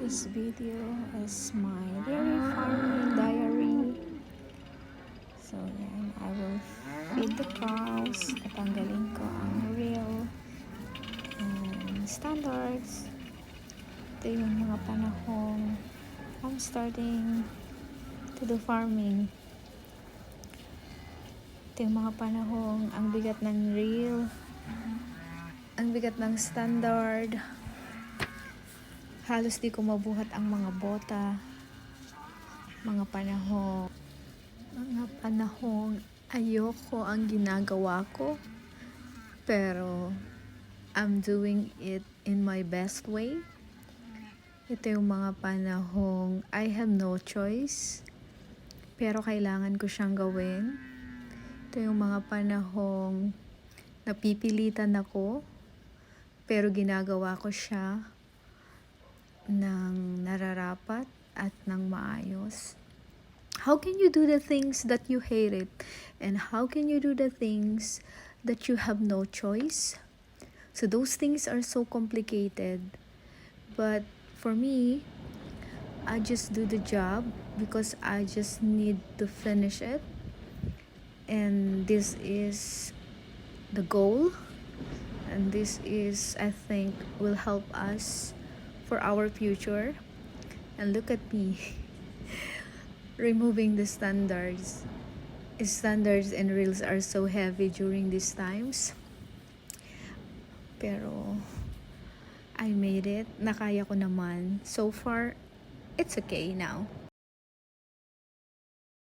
this video is my dairy farming diary. So yan, I will feed the cows, tatanggalin ko ang real and standards. Ito yung mga panahong I'm starting to do farming. Ito yung mga panahong ang bigat ng real, ang bigat ng standard. Halos di ko mabuhat ang mga bota. Mga panahong ayoko ang ginagawa ko. Pero I'm doing it in my best way. Ito yung mga panahong I have no choice. Pero kailangan ko siyang gawin. Ito yung mga panahong napipilitan ako. Pero ginagawa ko siya ng nararapat at ng maayos. How can you do the things that you hated? And how can you do the things that you have no choice? So those things are so complicated. But for me, I just do the job because I just need to finish it. And this is the goal. And this is, I think, will help us for our future. And look at me removing the standards and reels are so heavy during these times, pero I made it. Nakaya ko naman. So far it's okay now.